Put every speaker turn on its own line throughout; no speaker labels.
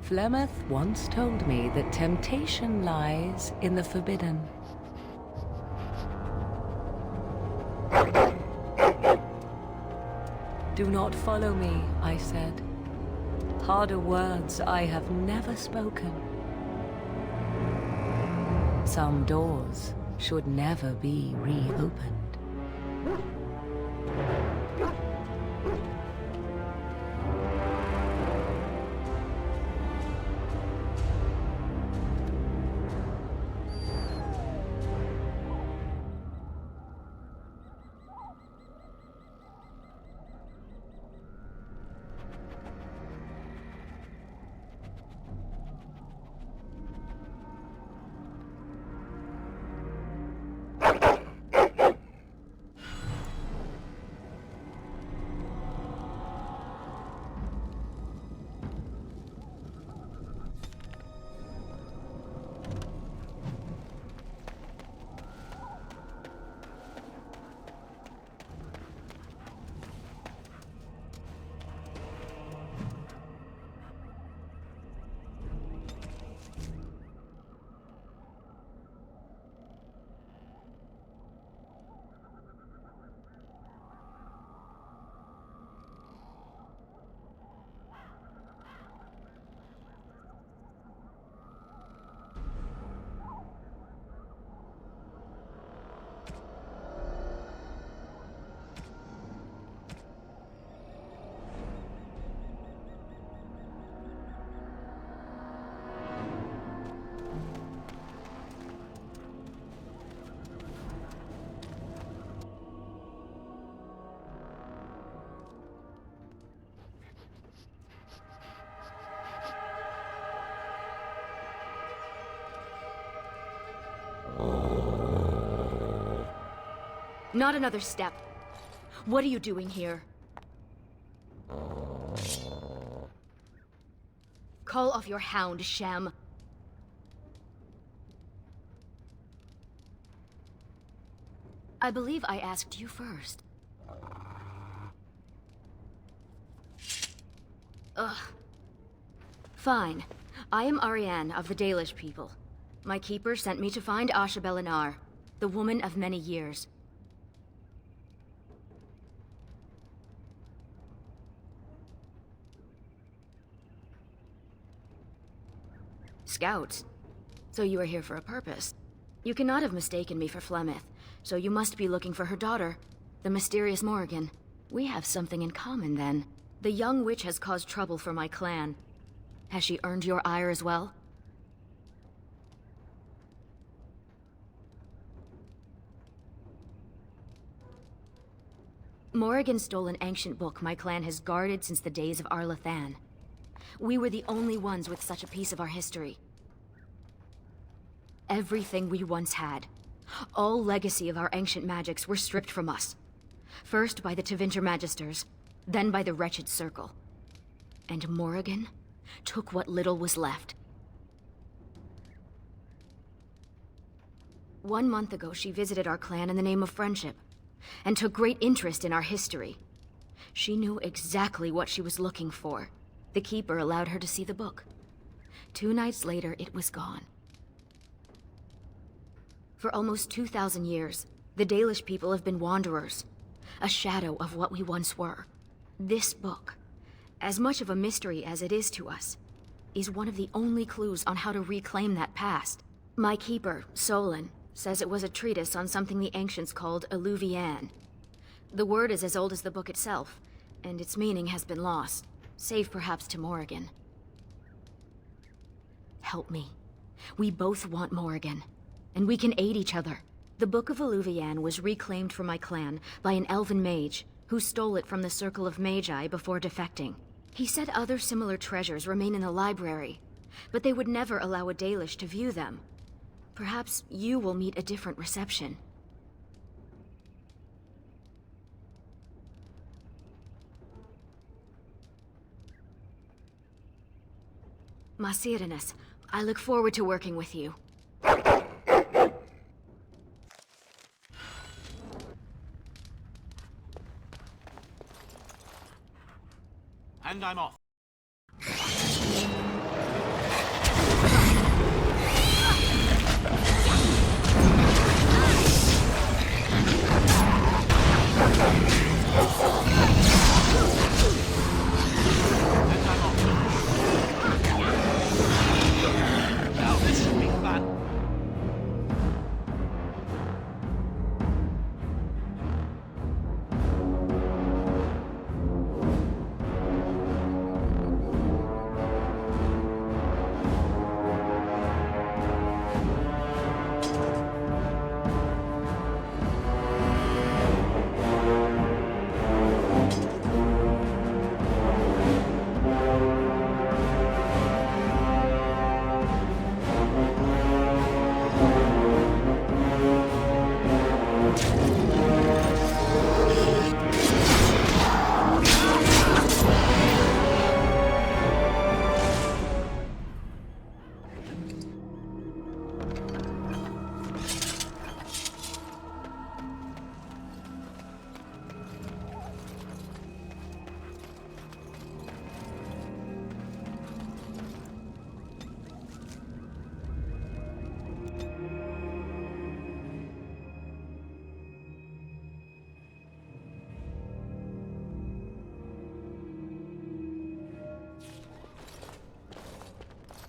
Flemeth once told me that temptation lies in the forbidden. Do not follow me, I said. Harder words I have never spoken. Some doors should never be reopened.
Not another step. What are you doing here? Call off your hound, Shem. I believe I asked you first. Ugh. Fine. I am Ariane of the Dalish people. My keeper sent me to find Asha Belinar, the woman of many years. Scouts. So you are here for a purpose. You cannot have mistaken me for Flemeth, so you must be looking for her daughter, the mysterious Morrigan. We have something in common, then. The young witch has caused trouble for my clan. Has she earned your ire as well? Morrigan stole an ancient book my clan has guarded since the days of Arlathan. We were the only ones with such a piece of our history. Everything we once had, all legacy of our ancient magics, were stripped from us. First by the Tevinter Magisters, then by the Wretched Circle. And Morrigan took what little was left. 1 month ago, she visited our clan in the name of friendship, and took great interest in our history. She knew exactly what she was looking for. The Keeper allowed her to see the book. 2 nights later, it was gone. For almost 2,000 years, the Dalish people have been wanderers, a shadow of what we once were. This book, as much of a mystery as it is to us, is one of the only clues on how to reclaim that past. My keeper, Solon, says it was a treatise on something the ancients called Eluvian. The word is as old as the book itself, and its meaning has been lost, save perhaps to Morrigan. Help me. We both want Morrigan, and we can aid each other. The Book of Eluvian was reclaimed for my clan by an elven mage who stole it from the Circle of Magi before defecting. He said other similar treasures remain in the library, but they would never allow a Dalish to view them. Perhaps you will meet a different reception. Masiranis, I look forward to working with you.
And I'm off. Now this should be fun.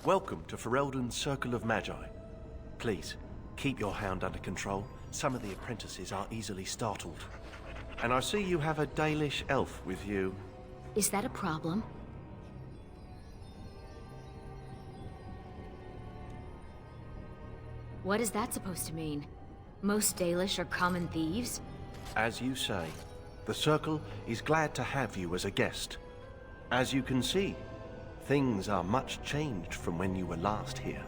Welcome to Ferelden's Circle of Magi. Please, keep your hound under control. Some of the apprentices are easily startled. And I see you have a Dalish elf with you.
Is that a problem? What is that supposed to mean? Most Dalish are common thieves?
As you say, the Circle is glad to have you as a guest. As you can see, things are much changed from when you were last here.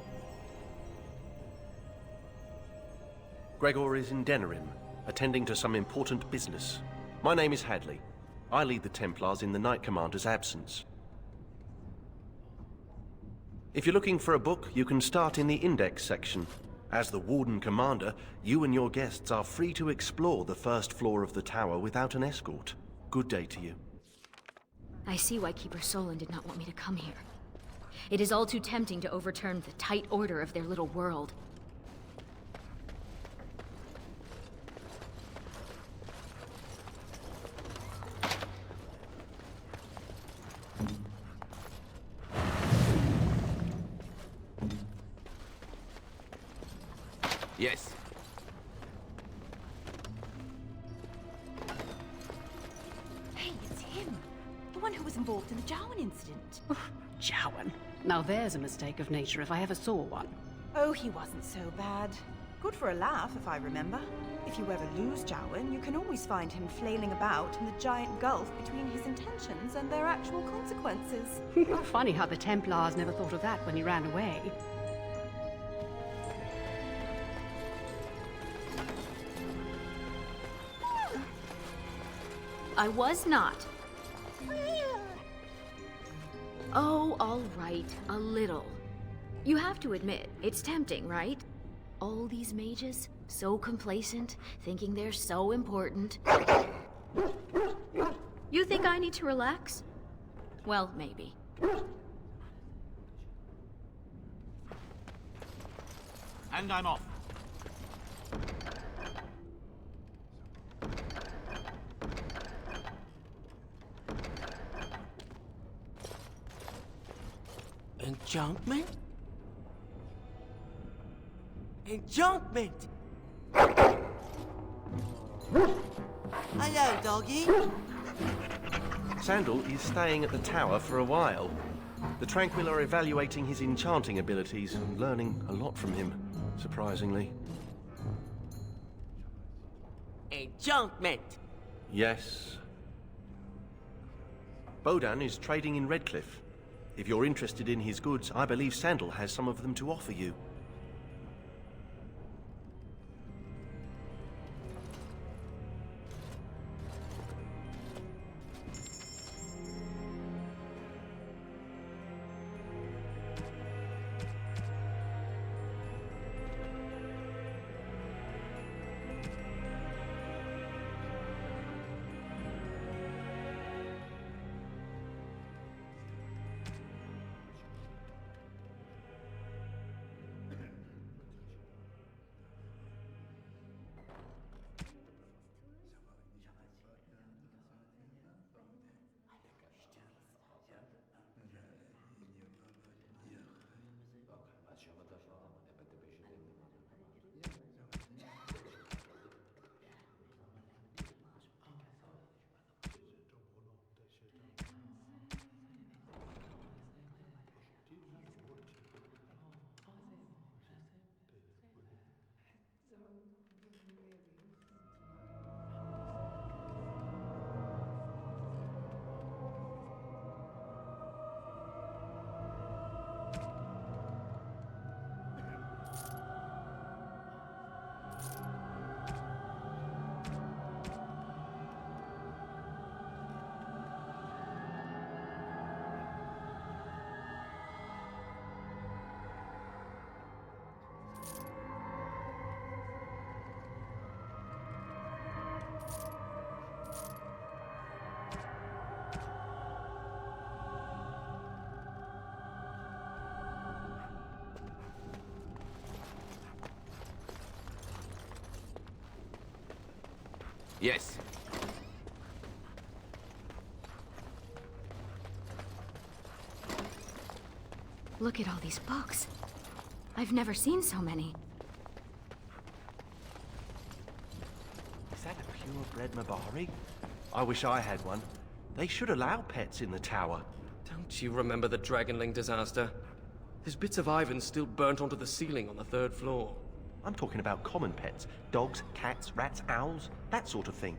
Gregor is in Denerim, attending to some important business. My name is Hadley. I lead the Templars in the Knight Commander's absence. If you're looking for a book, you can start in the Index section. As the Warden Commander, you and your guests are free to explore the first floor of the tower without an escort. Good day to you.
I see why Keeper Solon did not want me to come here. It is all too tempting to overturn the tight order of their little world.
Yes.
Hey, it's him. The one who was involved in the Jowan incident.
Jowan. Now there's a mistake of nature if I ever saw one.
Oh, he wasn't so bad. Good for a laugh, if I remember. If you ever lose Jowan, you can always find him flailing about in the giant gulf between his intentions and their actual consequences.
Funny how the Templars never thought of that when he ran away.
I was not. Oh, all right, a little. You have to admit, it's tempting, right? All these mages, so complacent, thinking they're so important. You think I need to relax? Well, maybe.
And I'm off.
Enchantment? Enchantment! Hello, doggy.
Sandal is staying at the tower for a while. The Tranquil are evaluating his enchanting abilities and learning a lot from him, surprisingly.
Enchantment!
Yes. Bodan is trading in Redcliffe. If you're interested in his goods, I believe Sandal has some of them to offer you.
Yes.
Look at all these books. I've never seen so many.
Is that a purebred Mabari? I wish I had one. They should allow pets in the tower.
Don't you remember the Dragonling disaster? There's bits of Ivan still burnt onto the ceiling on the 3rd floor.
I'm talking about common pets. Dogs, cats, rats, owls, that sort of thing.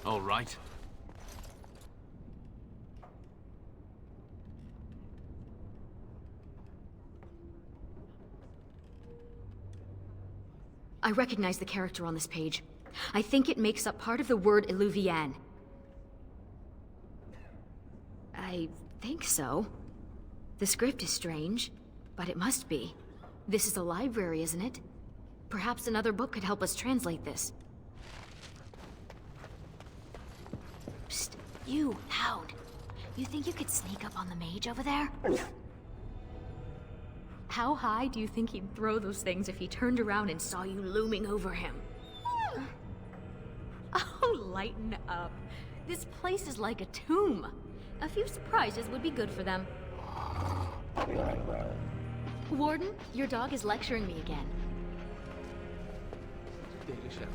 All right.
I recognize the character on this page. I think it makes up part of the word Eluvian. I think so. The script is strange, but it must be. This is a library, isn't it? Perhaps another book could help us translate this. Psst, you, Hound. You think you could sneak up on the mage over there? How high do you think he'd throw those things if he turned around and saw you looming over him? lighten up. This place is like a tomb. A few surprises would be good for them. Warden, your dog is lecturing me again.
Daily Shadow.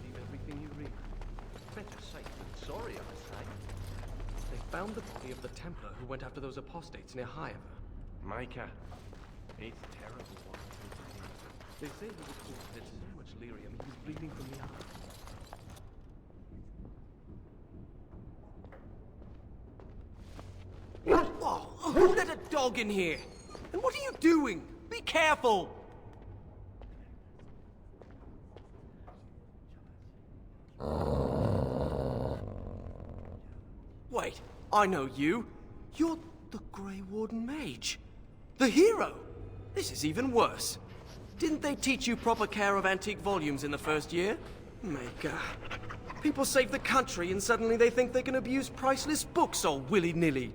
Believe everything you read.
Better safe than sorry, I say.
They found the body of the Templar who went after those apostates near Highever.
Micah, it's terrible what happened to him.
They say he was wounded so much lyrium he was bleeding from the eye.
Whoa! Who let a dog in here? And what are you doing? Be careful! Wait, I know you. You're the Grey Warden Mage. The hero! This is even worse. Didn't they teach you proper care of antique volumes in the first year? Maker. People save the country and suddenly they think they can abuse priceless books all willy-nilly.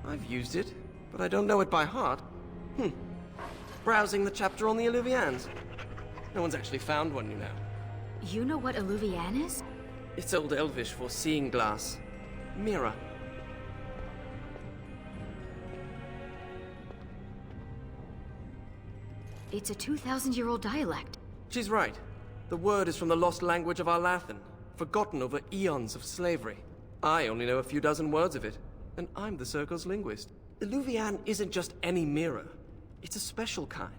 I've used it, but I don't know it by heart. Browsing the chapter on the Illuvians. No one's actually found one, you know.
You know what Illuvian is?
It's Old Elvish for seeing glass. Mirror.
It's a 2,000-year-old dialect.
She's right. The word is from the lost language of Arlathan, forgotten over eons of slavery. I only know a few dozen words of it, and I'm the Circle's linguist. Illuvian isn't just any mirror. It's a special kind.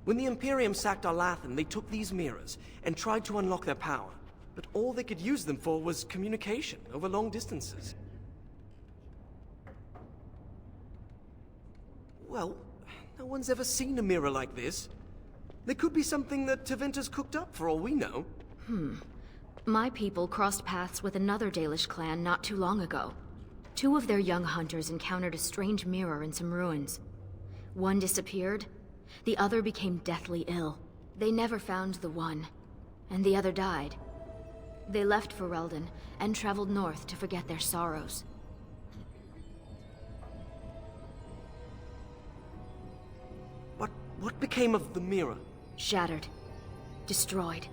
When the Imperium sacked Arlathan, they took these mirrors and tried to unlock their power. But all they could use them for was communication over long distances. Well, no one's ever seen a mirror like this. There could be something that Tevinter's cooked up for all we know.
My people crossed paths with another Dalish clan not too long ago. 2 of their young hunters encountered a strange mirror in some ruins. One disappeared, the other became deathly ill. They never found the one, and the other died. They left Ferelden and traveled north to forget their sorrows.
What became of the mirror?
Shattered. Destroyed.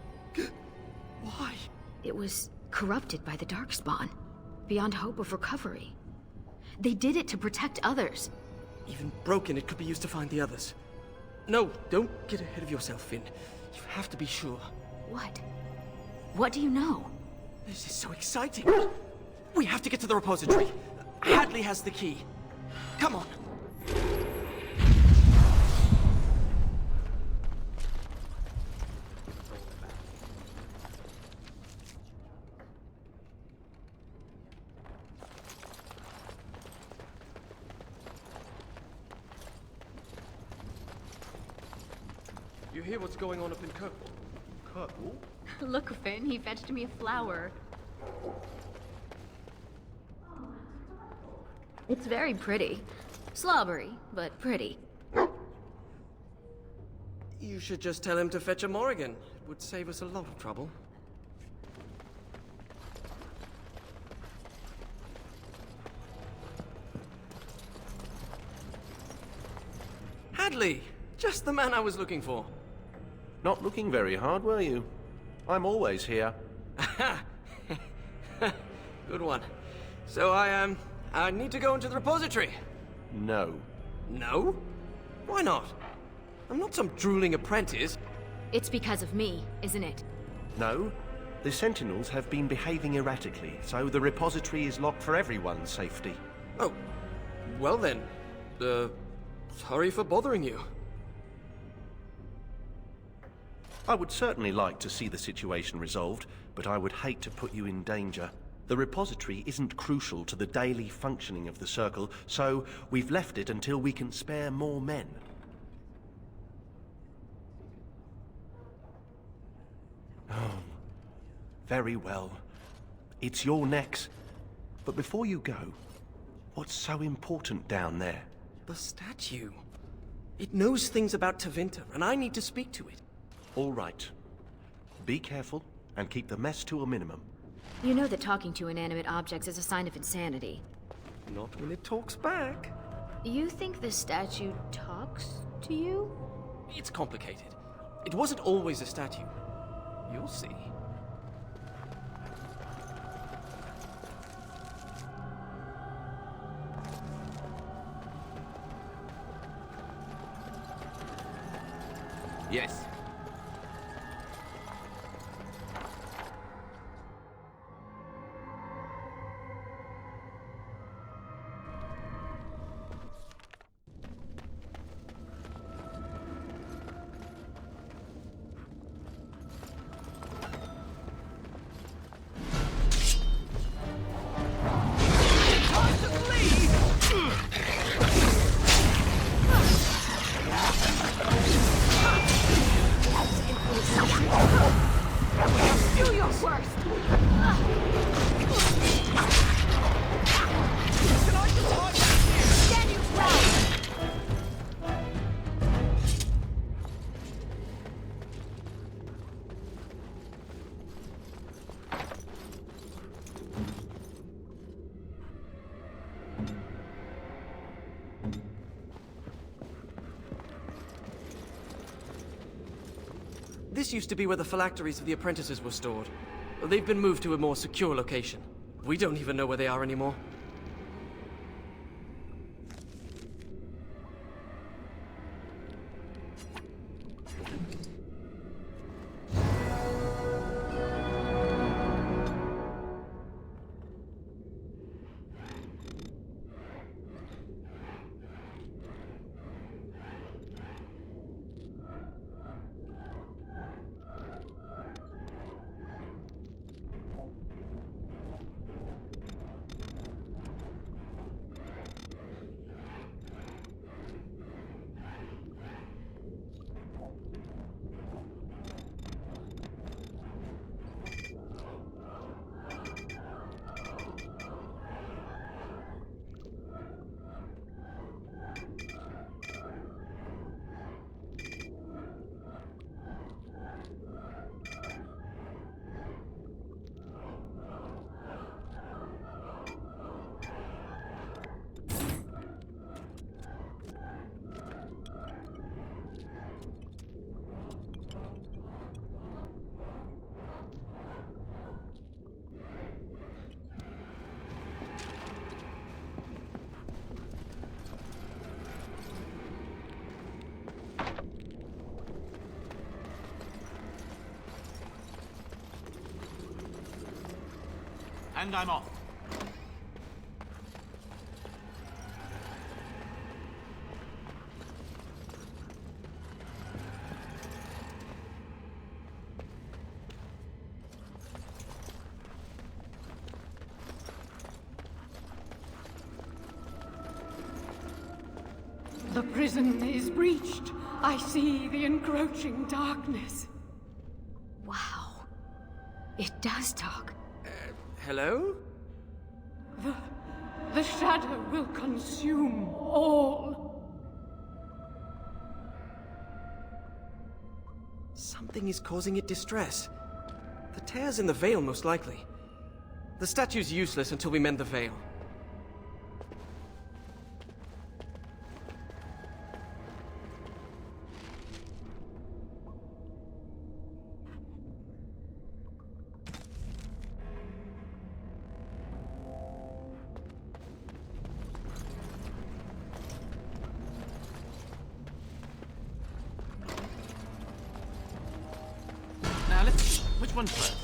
Why?
It was corrupted by the Darkspawn, beyond hope of recovery. They did it to protect others.
Even broken, it could be used to find the others. No, don't get ahead of yourself, Finn. You have to be sure.
What? What do you know?
This is so exciting. We have to get to the repository. Hadley has the key. Come on. You hear what's going on up in Kirkwall?
Kirkwall?
Look, Finn, he fetched me a flower. It's very pretty. Slobbery, but pretty.
You should just tell him to fetch a Morrigan. It would save us a lot of trouble. Hadley! Just the man I was looking for.
Not looking very hard, were you? I'm always here.
Good one. So I need to go into the repository.
No.
No? Why not? I'm not some drooling apprentice.
It's because of me, isn't it?
No. The Sentinels have been behaving erratically, so the repository is locked for everyone's safety.
Oh. Well then. Sorry for bothering you.
I would certainly like to see the situation resolved, but I would hate to put you in danger. The repository isn't crucial to the daily functioning of the Circle, so we've left it until we can spare more men. Oh, very well. It's your necks. But before you go, what's so important down there?
The statue. It knows things about Tevinter, and I need to speak to it.
All right. Be careful, and keep the mess to a minimum.
You know that talking to inanimate objects is a sign of insanity.
Not when it talks back.
You think the statue talks to you?
It's complicated. It wasn't always a statue. You'll see.
Yes.
Do your worst! Stand your ground!
This used to be where the phylacteries of the apprentices were stored. They've been moved to a more secure location. We don't even know where they are anymore.
And I'm off.
The prison is breached. I see the encroaching darkness.
Wow. It does talk.
Hello?
The shadow will consume all.
Something is causing it distress. The tears in the veil, most likely. The statue's useless until we mend the veil.
Now let's see. Which one first?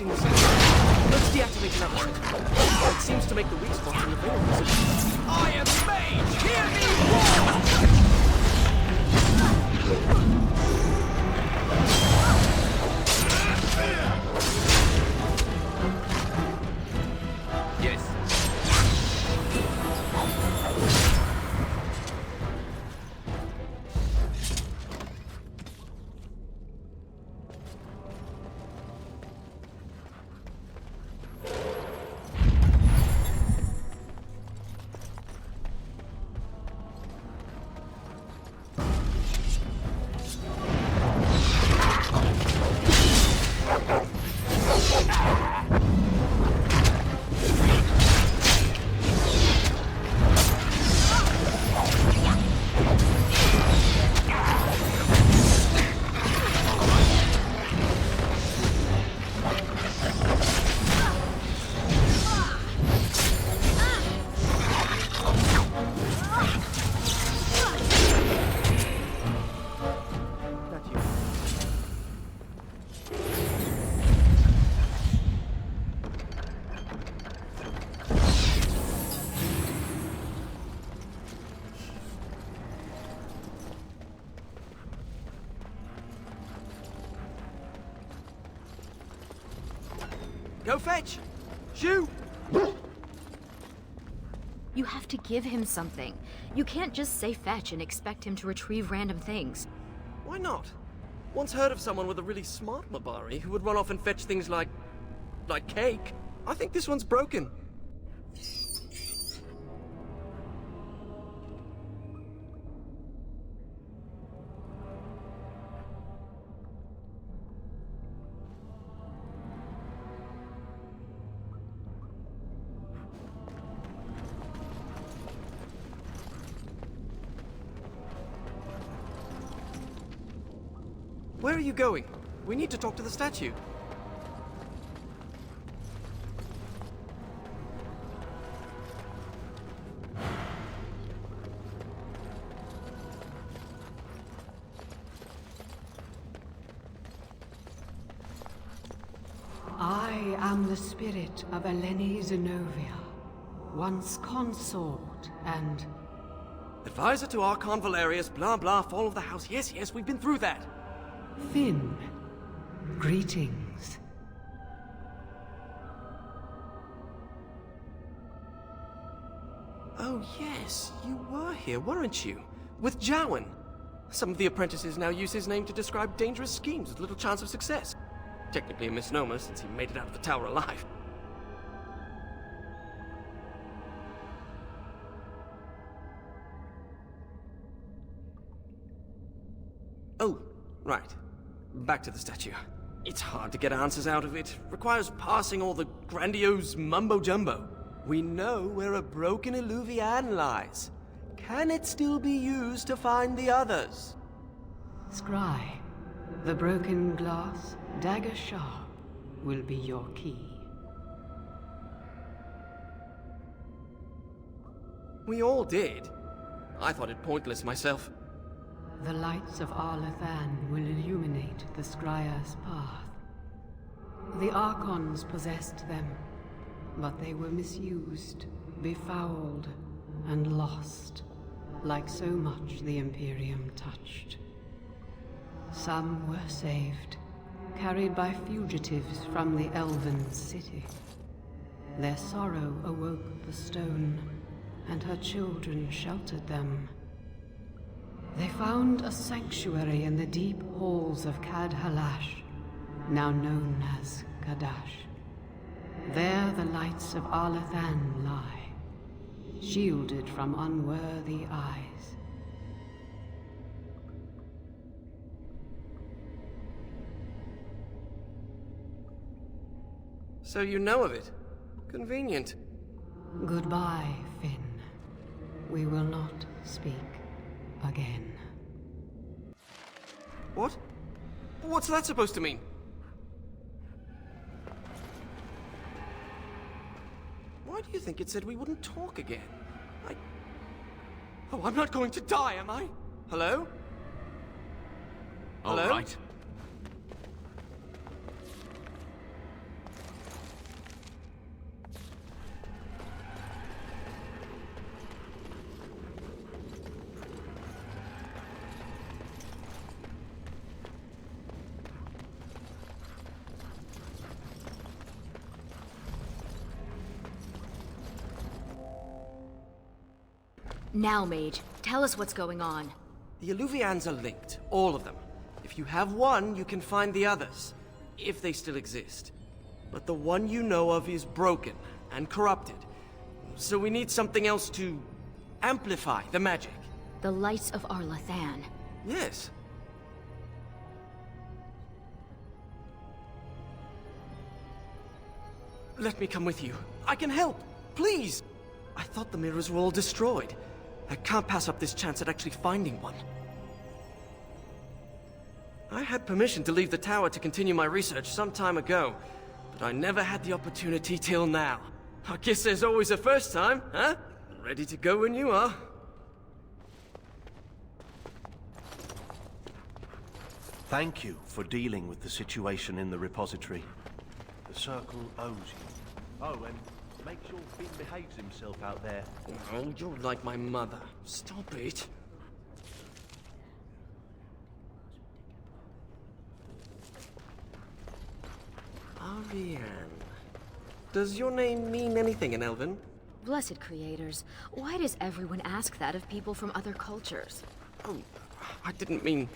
Let's deactivate another set. It seems to make the weak spots in the board visible.
I am mage! Hear me roar! Yes.
Go fetch! Shoo!
You have to give him something. You can't just say fetch and expect him to retrieve random things.
Why not? Once heard of someone with a really smart Mabari who would run off and fetch things like cake. I think this one's broken. Where are you going? We need to talk to the statue.
I am the spirit of Eleni Zenobia, once consort and...
Advisor to Archon Valerius, blah blah, fall of the house. Yes, yes, we've been through that.
Finn. Greetings.
Oh yes, you were here, weren't you? With Jowan. Some of the apprentices now use his name to describe dangerous schemes with little chance of success. Technically a misnomer, since he made it out of the tower alive. Oh, right. Back to the statue. It's hard to get answers out of it. Requires parsing all the grandiose mumbo-jumbo. We know where a broken Eluvian lies. Can it still be used to find the others?
Scry, the broken glass, dagger sharp, will be your key.
We all did. I thought it pointless myself.
The lights of Arlathan will illuminate the Scrya's path. The Archons possessed them, but they were misused, befouled, and lost. like so much the Imperium touched. Some were saved, carried by fugitives from the Elven city. Their sorrow awoke the stone, and her children sheltered them. They found a sanctuary in the deep halls of Cadhalash, now known as Kadash. There the lights of Arlathan lie, shielded from unworthy eyes.
So you know of it? Convenient.
Goodbye, Finn. We will not speak again.
What? What's that supposed to mean? Why do you think it said we wouldn't talk again? Oh, I'm not going to die, am I? Hello?
All
Hello?
right.
Now, Mage, tell us what's going on.
The Eluvians are linked, all of them. If you have one, you can find the others, if they still exist. But the one you know of is broken and corrupted. So we need something else to amplify the magic.
The lights of Arlathan.
Yes. Let me come with you. I can help. Please. I thought the mirrors were all destroyed. I can't pass up this chance at actually finding one. I had permission to leave the tower to continue my research some time ago, but I never had the opportunity till now. I guess there's always a first time, huh? Ready to go when you are.
Thank you for dealing with the situation in the repository. The Circle owes you. Oh, and make sure Finn behaves himself out there.
Oh, you're like my mother. Stop it. Ariane. Does your name mean anything in Elven?
Blessed creators, why does everyone ask that of people from other cultures?
Oh, I didn't mean...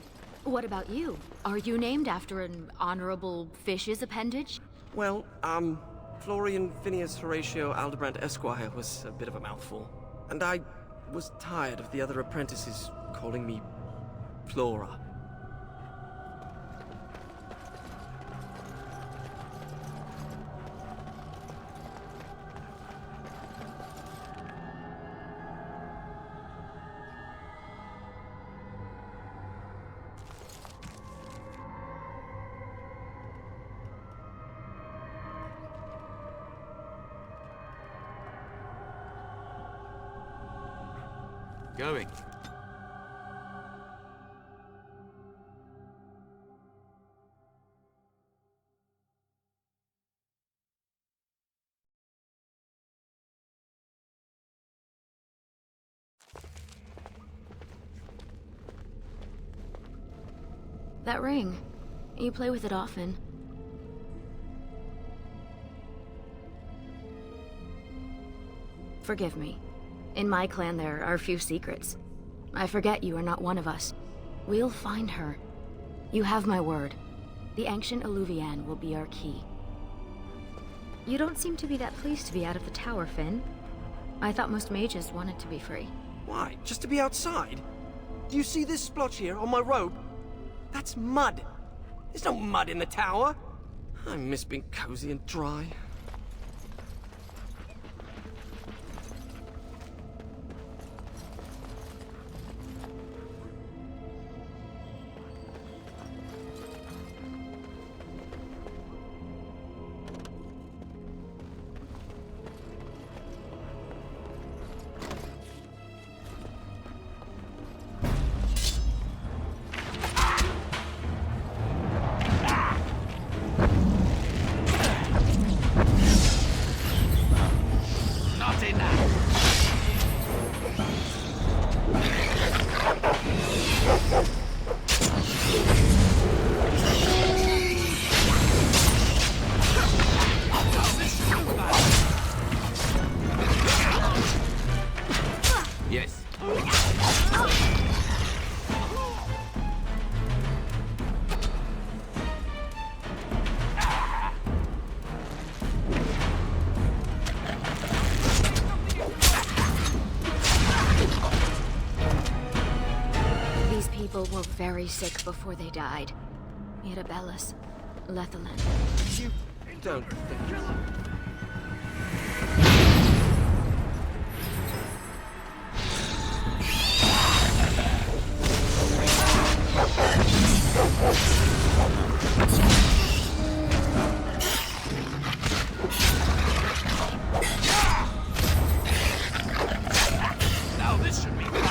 What about you? Are you named after an honorable fish's appendage?
Well, Florian Phineas Horatio Aldebrand Esquire was a bit of a mouthful. And I was tired of the other apprentices calling me Flora.
Going.
That ring. You play with it often. Forgive me. In my clan, there are few secrets. I forget you are not one of us. We'll find her. You have my word. The ancient Eluvian will be our key. You don't seem to be that pleased to be out of the tower, Finn. I thought most mages wanted to be free.
Why? Just to be outside? Do you see this splotch here on my robe? That's mud. There's no mud in the tower. I miss being cozy and dry.
These people were very sick before they died. Mirabellus, Lethalin.
You don't think...
Now this should be fun.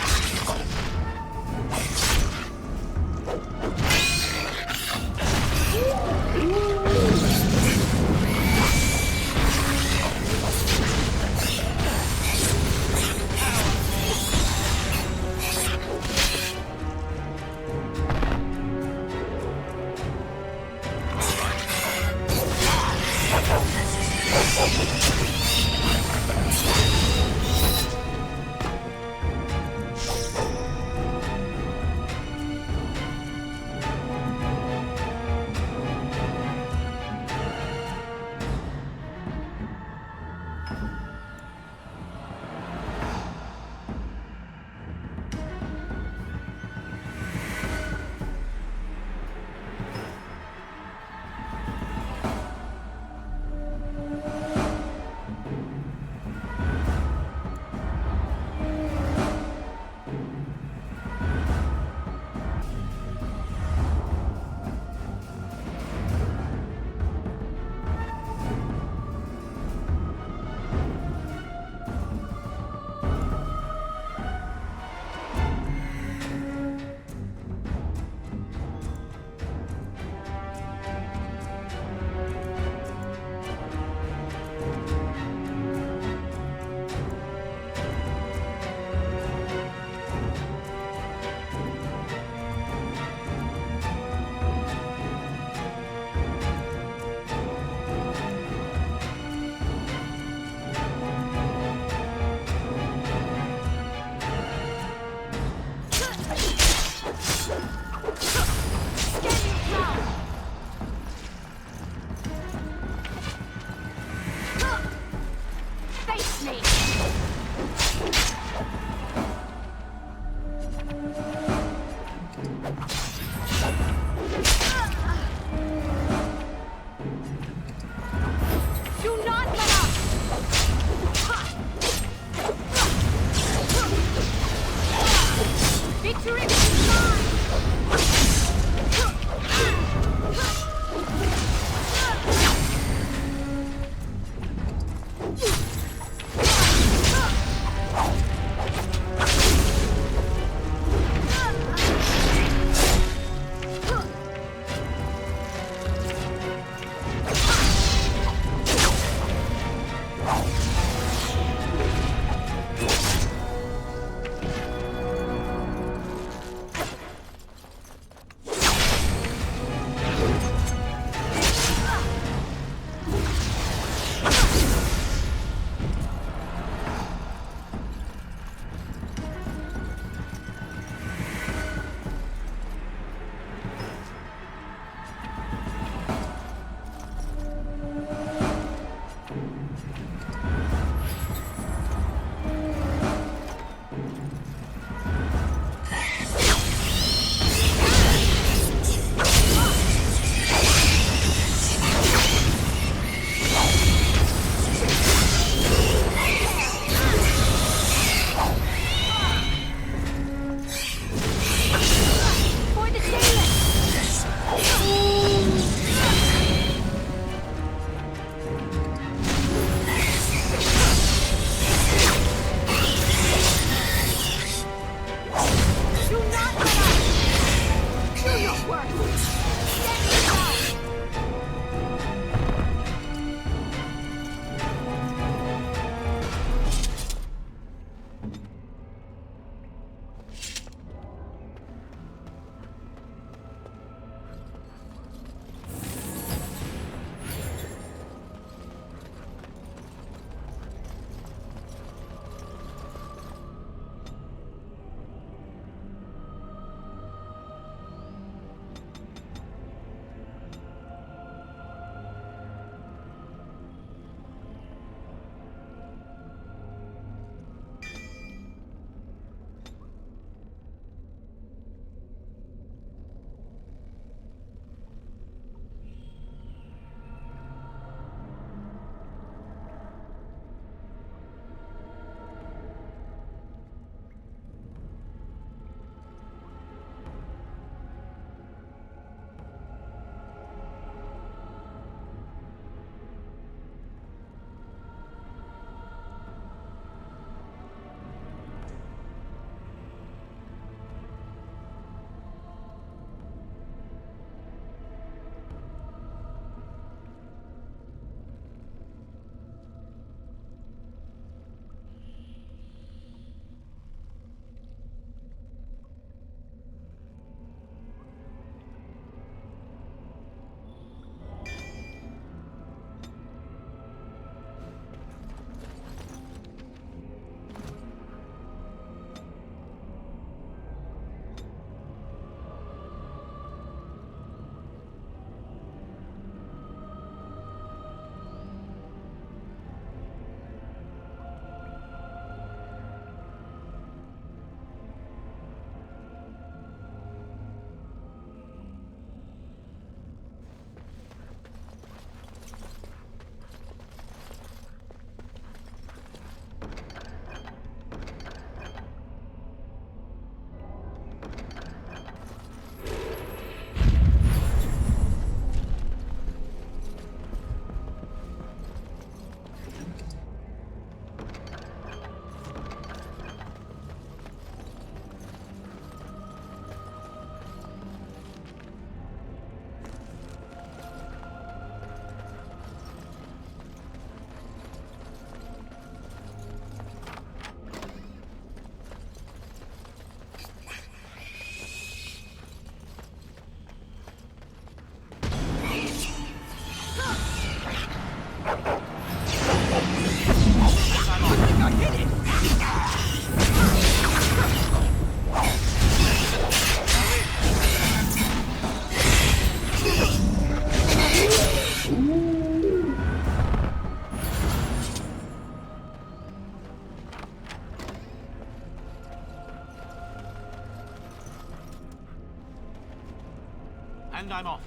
and I'm off.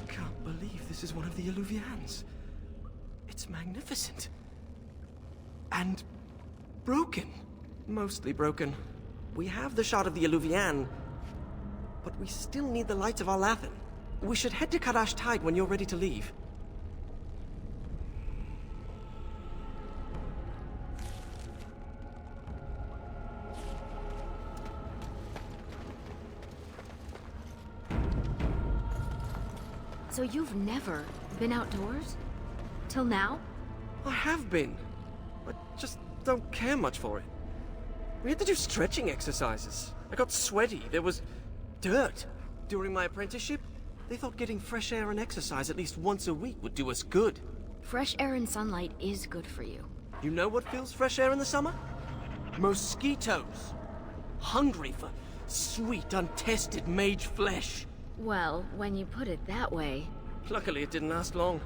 Can't believe this is one of the Illuvians. It's magnificent. And broken. Mostly broken. We have the shard of the Illuvian, but we still need the lights of Arlathan. We should head to Kadash Tide when you're ready to leave.
So you've never been outdoors? Till now?
I have been. I just don't care much for it. We had to do stretching exercises. I got sweaty. There was dirt. During my apprenticeship, they thought getting fresh air and exercise at least once a week would do us good.
Fresh air and sunlight is good for you.
You know what fills fresh air in the summer? Mosquitoes. Hungry for sweet, untested mage flesh.
Well, when you put it that way...
Luckily, it didn't last long.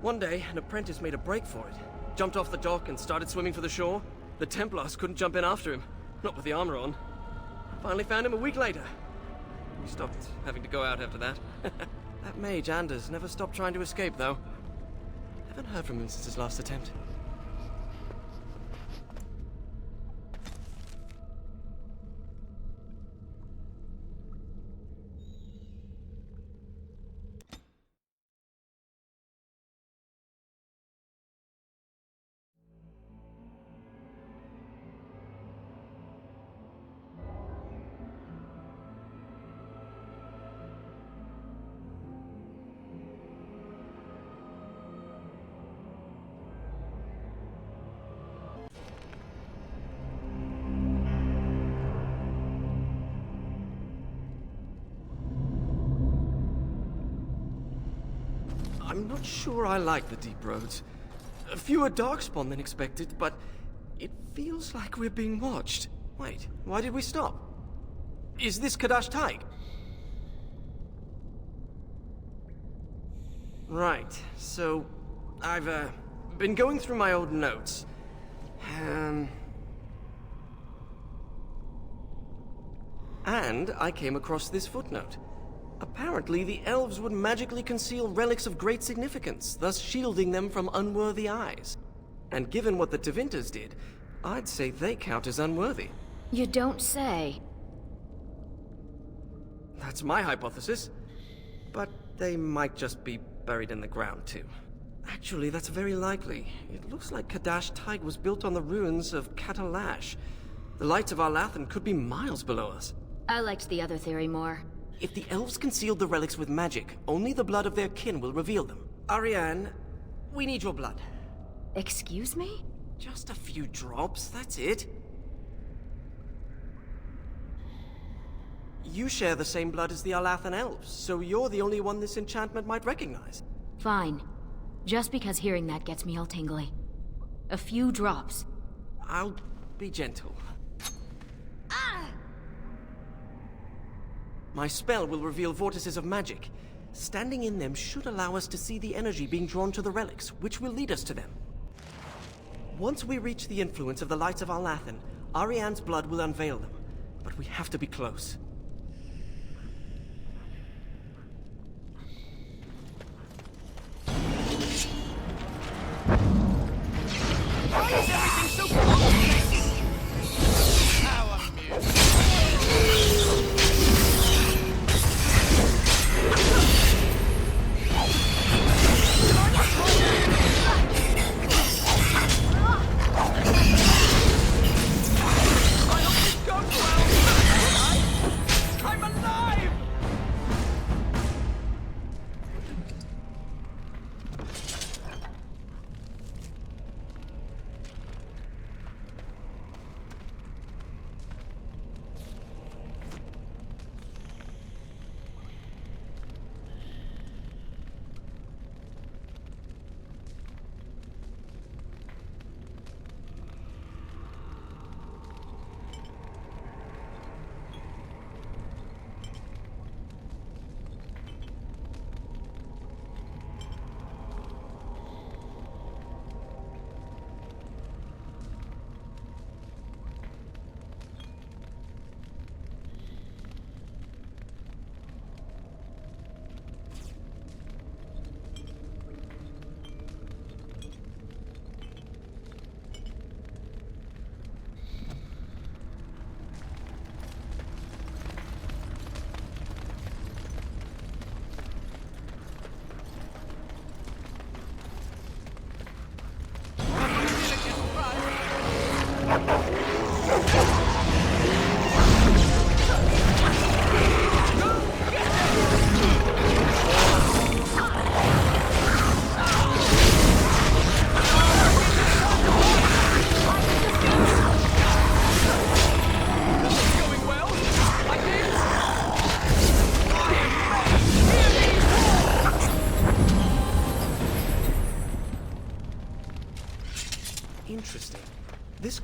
One day, an apprentice made a break for it. Jumped off the dock and started swimming for the shore. The Templars couldn't jump in after him. Not with the armor on. Finally found him a week later. We stopped having to go out after that. That mage, Anders, never stopped trying to escape, though. Haven't heard from him since his last attempt. I'm not sure I like the deep roads. Fewer darkspawn than expected, but it feels like we're being watched. Wait, why did we stop? Is this Kadash Tide? Right, so I've been going through my old notes. And I came across this footnote. Apparently, the elves would magically conceal relics of great significance, thus shielding them from unworthy eyes. And given what the Tevinters did, I'd say they count as unworthy.
You don't say.
That's my hypothesis. But they might just be buried in the ground, too. Actually, that's very likely. It looks like Kadash Tide was built on the ruins of Katalash. The lights of Arlathan could be miles below us.
I liked the other theory more.
If the elves concealed the relics with magic, only the blood of their kin will reveal them. Ariane, we need your blood.
Excuse me?
Just a few drops, that's it. You share the same blood as the Arlathan elves, so you're the only one this enchantment might recognize.
Fine. Just because hearing that gets me all tingly. A few drops.
I'll be gentle. My spell will reveal vortices of magic. Standing in them should allow us to see the energy being drawn to the relics, which will lead us to them. Once we reach the influence of the lights of Arlathan, Ariane's blood will unveil them. But we have to be close.
Why is everything so complicated? How amusing.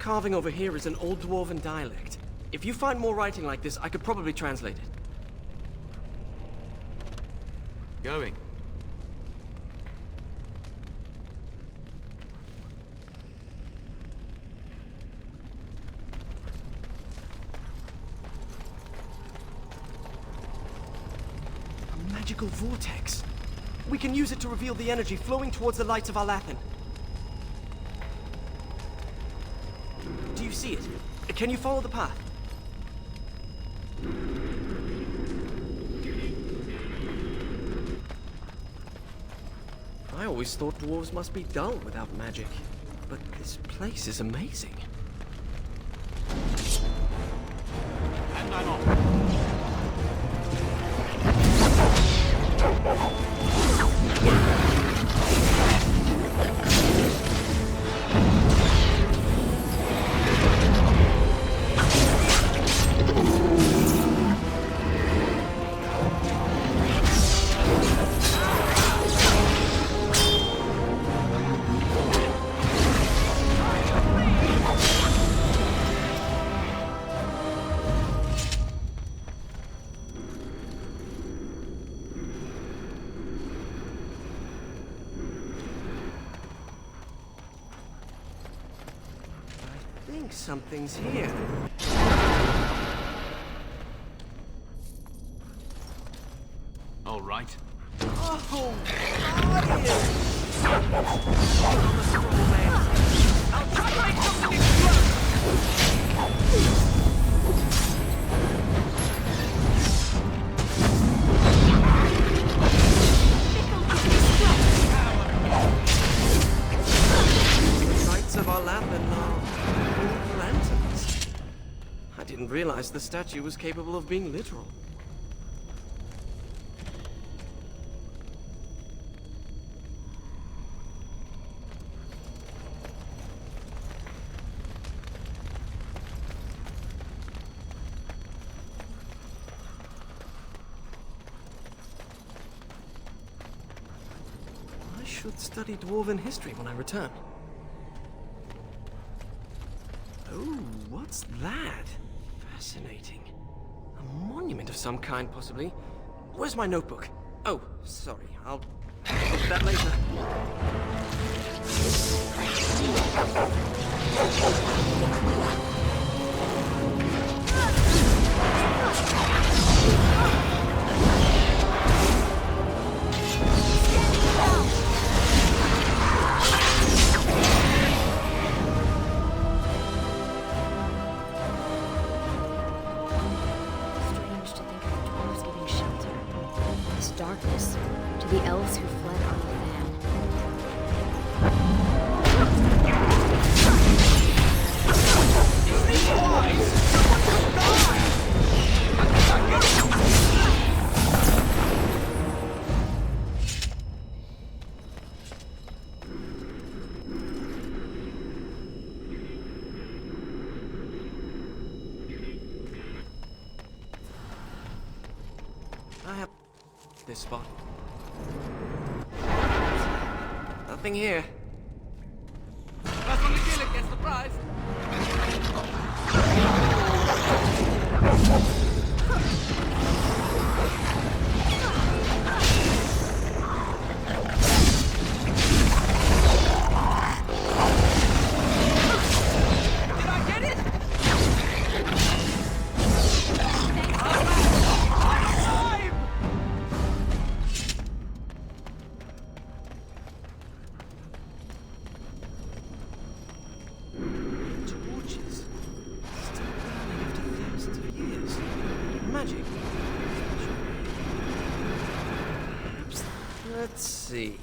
carving over here is an old dwarven dialect. If you find more writing like this, I could probably translate it.
Going.
A magical vortex. We can use it to reveal the energy flowing towards the lights of Alathan. Do you see it? Can you follow the path? I always thought dwarves must be dull without magic. But this place is amazing.
And I'm off.
I think something's here.
All right.
Oh,
I'll try to make something explode!
Knights of Alathan are lanterns. I didn't realize the statue was capable of being literal. I should study Dwarven history when I return. Oh, what's that? Fascinating. A monument of some kind, possibly. Where's my notebook? Oh, sorry. I'll look at that later.
Strange to think of the dwarves giving shelter. This darkness to the elves who fled on Athan.
I have this spot. Nothing here.
That's when the Gillick gets the prize. Did I get it? Alive!
Torches. Still burning after thousands of years. Magic. Perhaps. Let's see.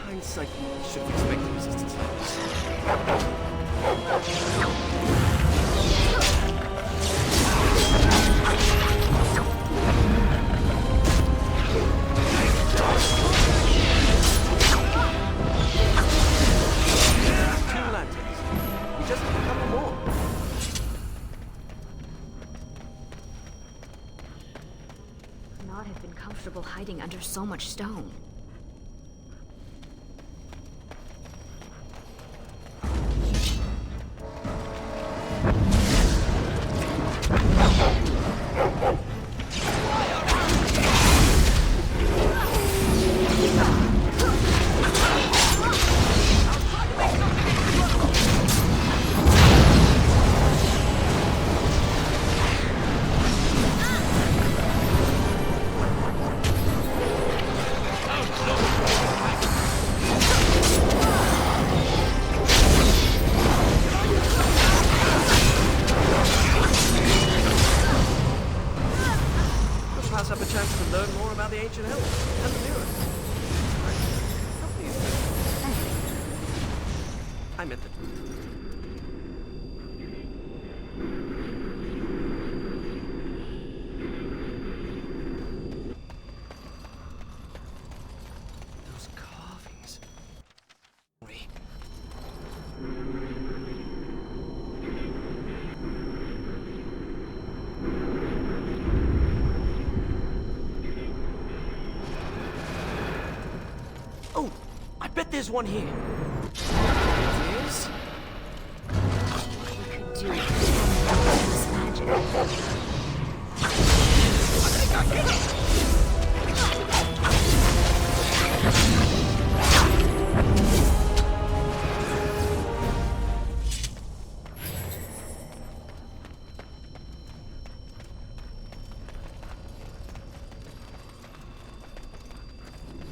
Hindsight should have expected resistance like this. Two lanterns. We just need a couple more.
Could not have been comfortable hiding under so much stone.
about the ancient elves and the mirror. Help me if I meant that. Those carvings. Oh, I bet there's one here. Yes?
We could do this magic.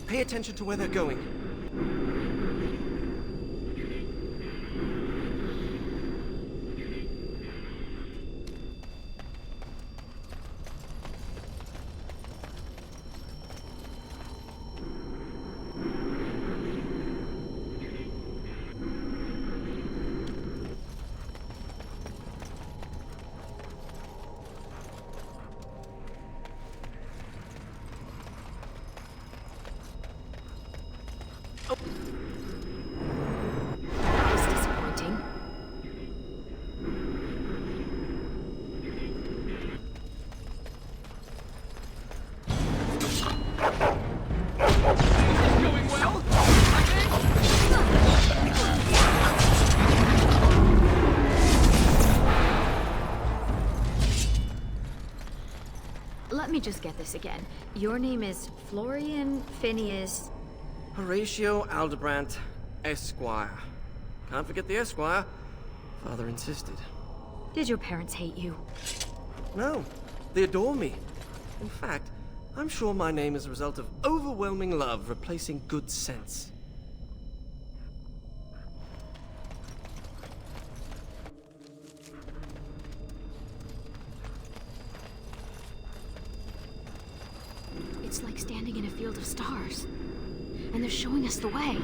Pay attention to where they're going.
That was disappointing.
Going well?
Let me just get this again. Your name is Florian Phineas.
Horatio Aldebrandt, Esquire. Can't forget the Esquire. Father insisted.
Did your parents hate you?
No, they adore me. In fact, I'm sure my name is a result of overwhelming love replacing good sense.
It's like standing in a field of stars. And they're showing us the way.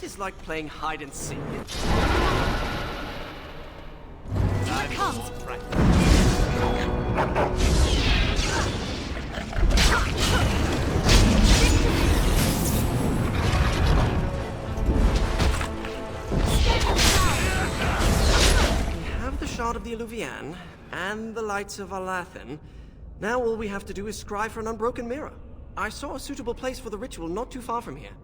This is like playing hide and seek.
Here it comes.
We have the shard of the Eluvian and the lights of Alathan. Now all we have to do is scry for an unbroken mirror. I saw a suitable place for the ritual not too far from here.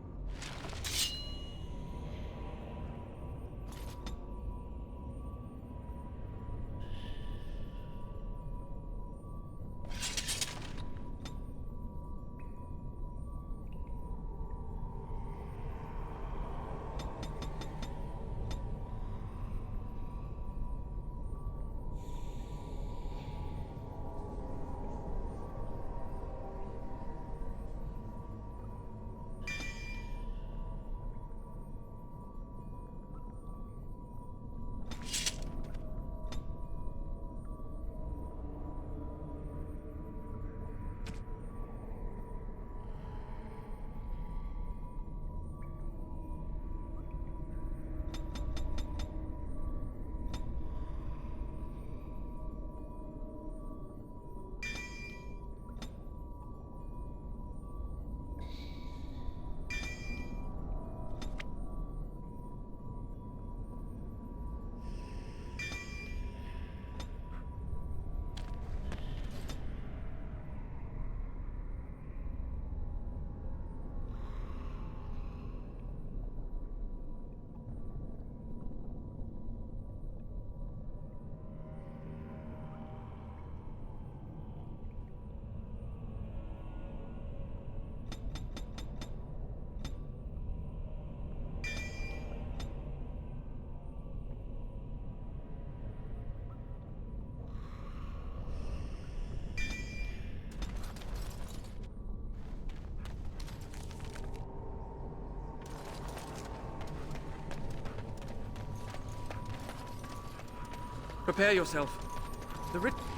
Prepare yourself.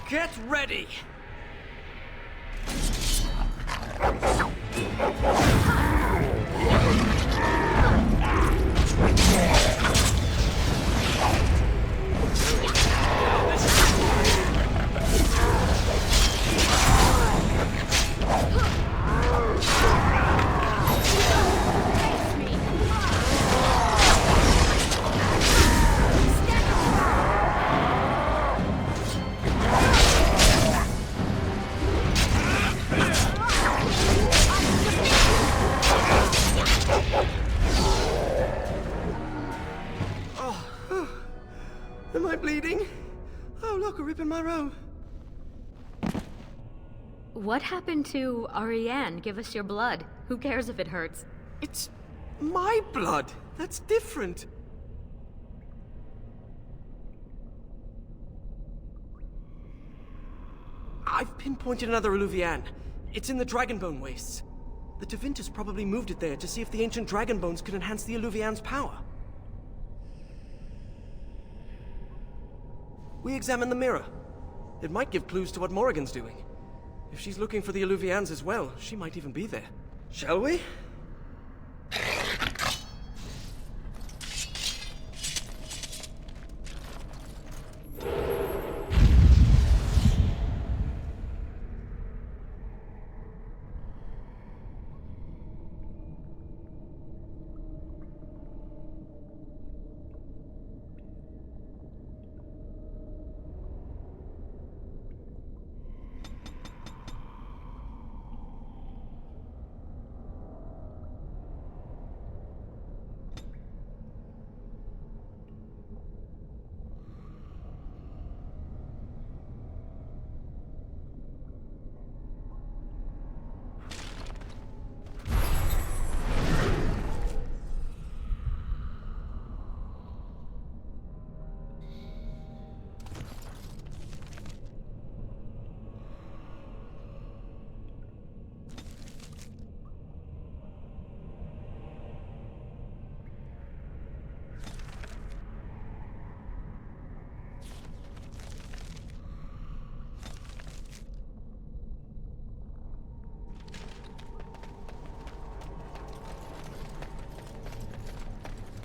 Get ready! Am I bleeding? Oh, look, a rip in my robe.
What happened to Ariane? Give us your blood. Who cares if it hurts?
It's my blood. That's different. I've pinpointed another Eluvian. It's in the Dragonbone Wastes. The Tevinter probably moved it there to see if the ancient dragon bones could enhance the Eluvian's power. We examine the mirror. It might give clues to what Morrigan's doing. If she's looking for the Eluvians as well, she might even be there. Shall we?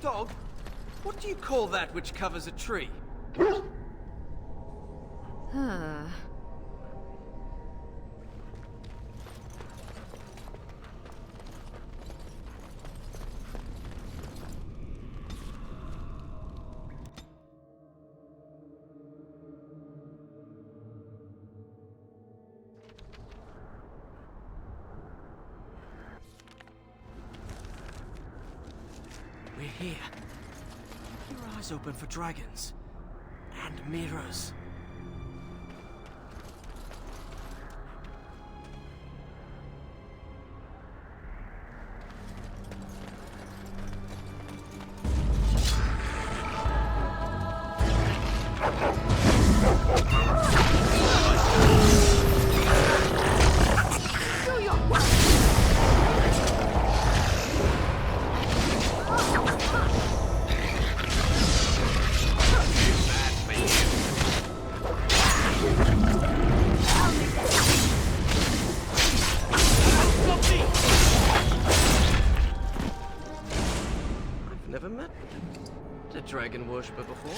Dog, what do you call that which covers a tree? We're here. Keep your eyes open for dragons. And mirrors. Never met a dragon worshipper before.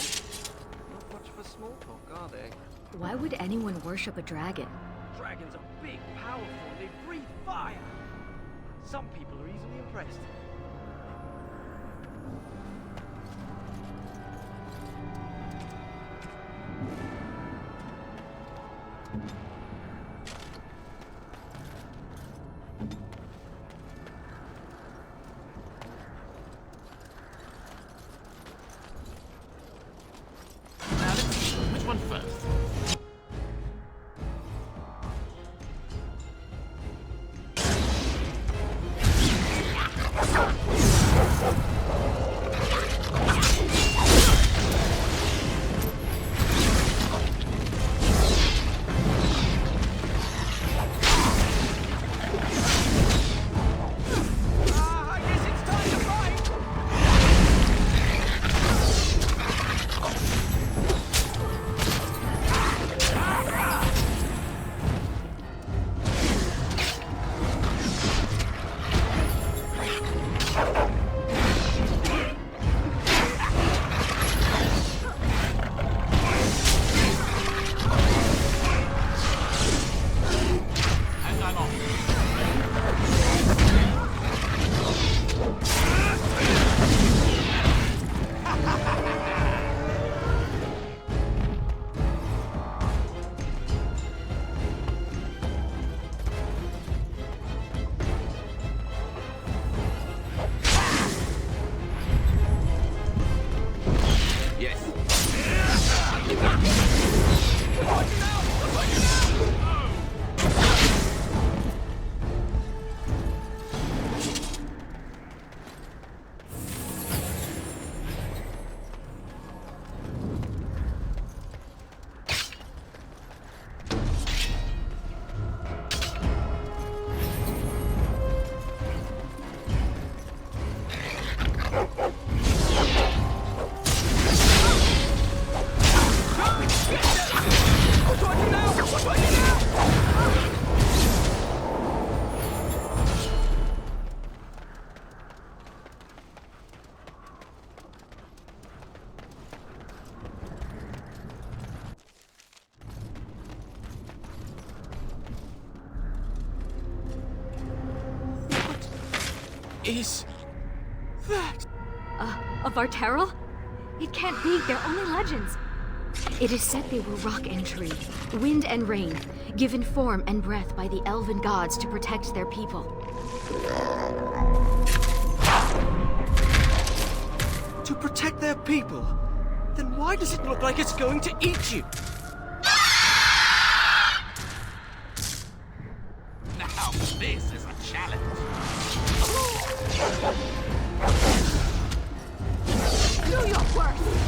Not much for small talk, are they?
Why would anyone worship a dragon?
Dragons are big, powerful, and they breathe fire. Some people are easily impressed.
Now let's see, which one first?
I guess it's time to fight!
is that?
Of Varterral? It can't be, they're only legends. It is said they were rock and tree, wind and rain, given form and breath by the elven gods to protect their people.
To protect their people? Then why does it look like it's going to eat you?
Now this is a challenge.
Do your worst!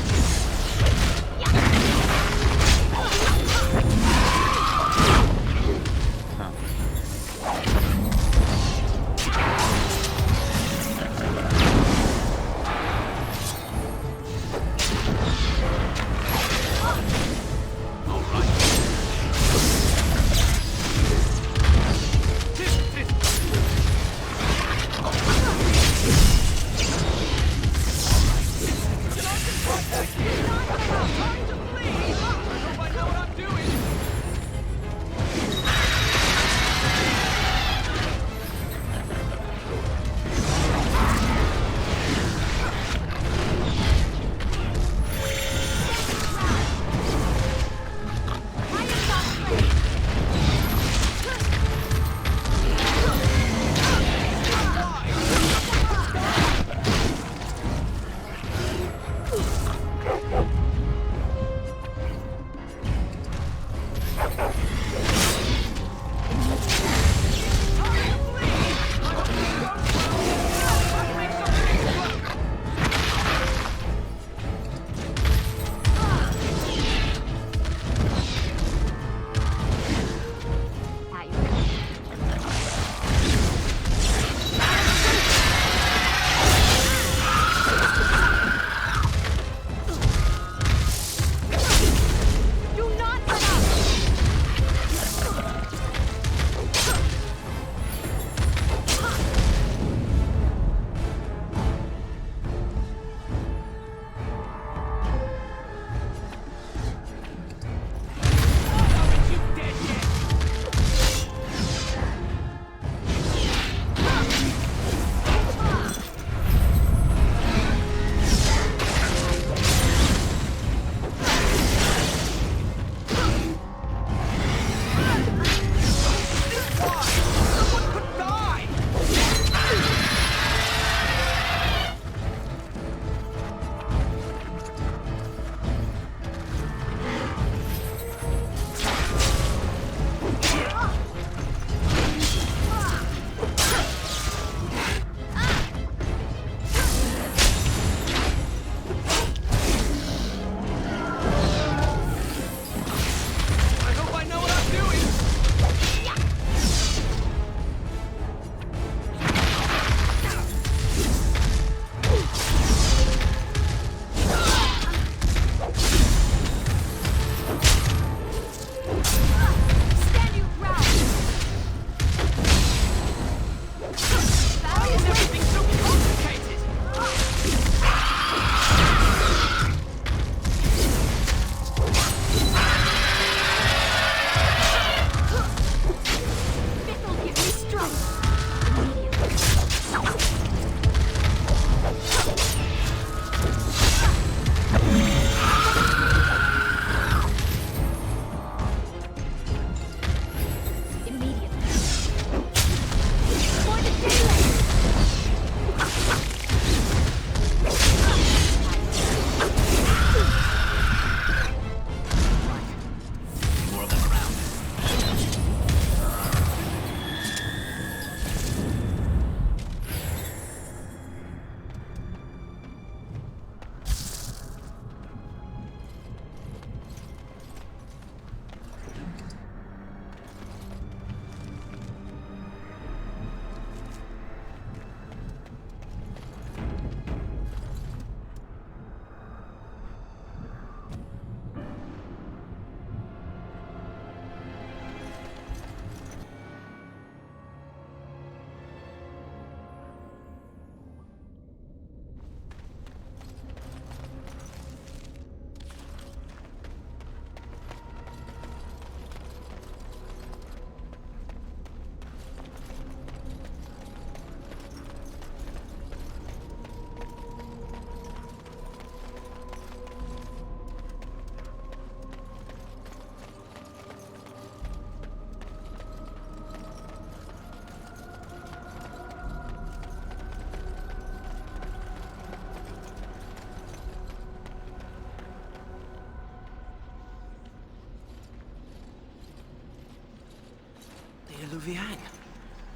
Luvian.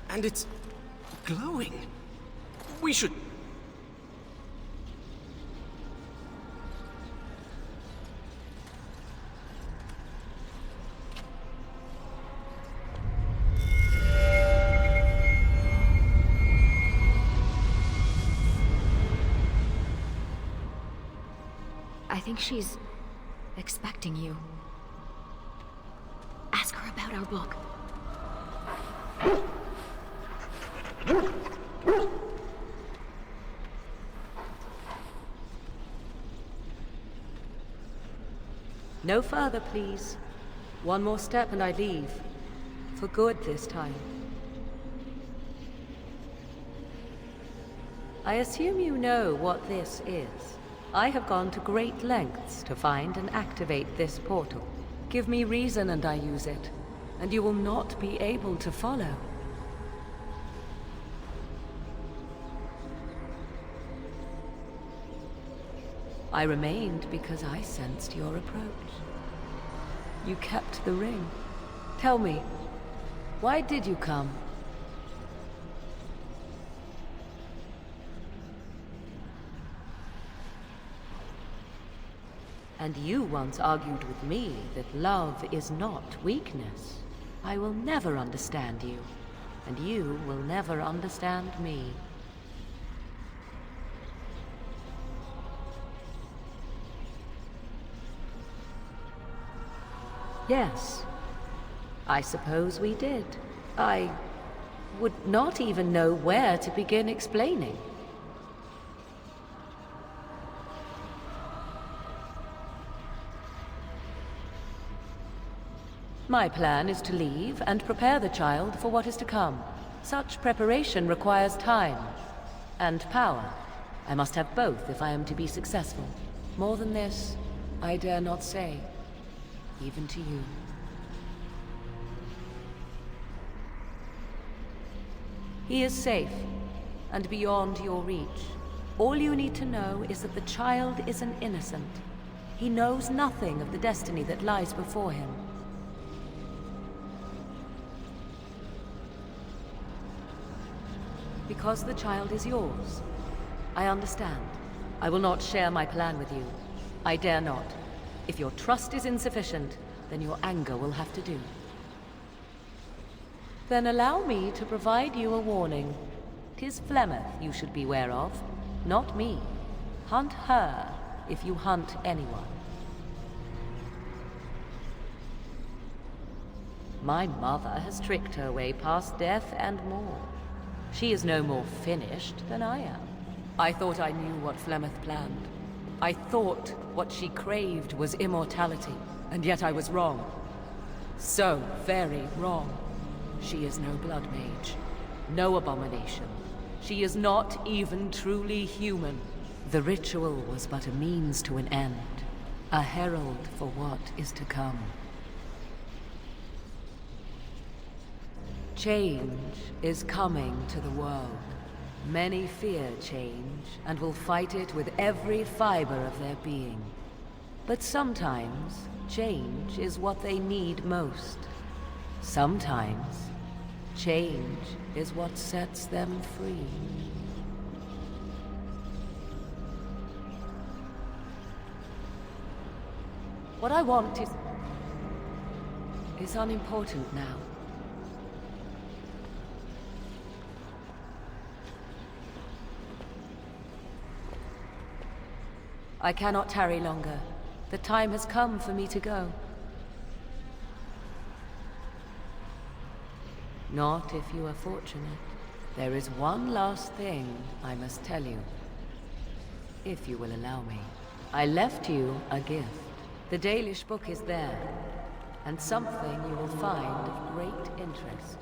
And it's glowing. We should...
I think she's expecting you. Ask her about our book.
No further, please. One more step and I leave. For good this time. I assume you know what this is. I have gone to great lengths to find and activate this portal. Give me reason and I use it, and you will not be able to follow. I remained because I sensed your approach. You kept the ring. Tell me, why did you come? And you once argued with me that love is not weakness. I will never understand you, and you will never understand me. Yes, I suppose we did. I would not even know where to begin explaining. My plan is to leave and prepare the child for what is to come. Such preparation requires time and power. I must have both if I am to be successful. More than this, I dare not say, even to you. He is safe and beyond your reach. All you need to know is that the child is an innocent. He knows nothing of the destiny that lies before him. Because the child is yours. I understand. I will not share my plan with you. I dare not. If your trust is insufficient, then your anger will have to do. Then allow me to provide you a warning. 'Tis Flemeth you should beware of, not me. Hunt her if you hunt anyone. My mother has tricked her way past death and more. She is no more finished than I am. I thought I knew what Flemeth planned. I thought what she craved was immortality, and yet I was wrong. So very wrong. She is no blood mage, no abomination. She is not even truly human. The ritual was but a means to an end, a herald for what is to come. Change is coming to the world. Many fear change, and will fight it with every fiber of their being. But sometimes, change is what they need most. Sometimes, change is what sets them free. What I want is unimportant now. I cannot tarry longer. The time has come for me to go. Not if you are fortunate. There is one last thing I must tell you. If you will allow me. I left you a gift. The Dalish book is there, and something you will find of great interest.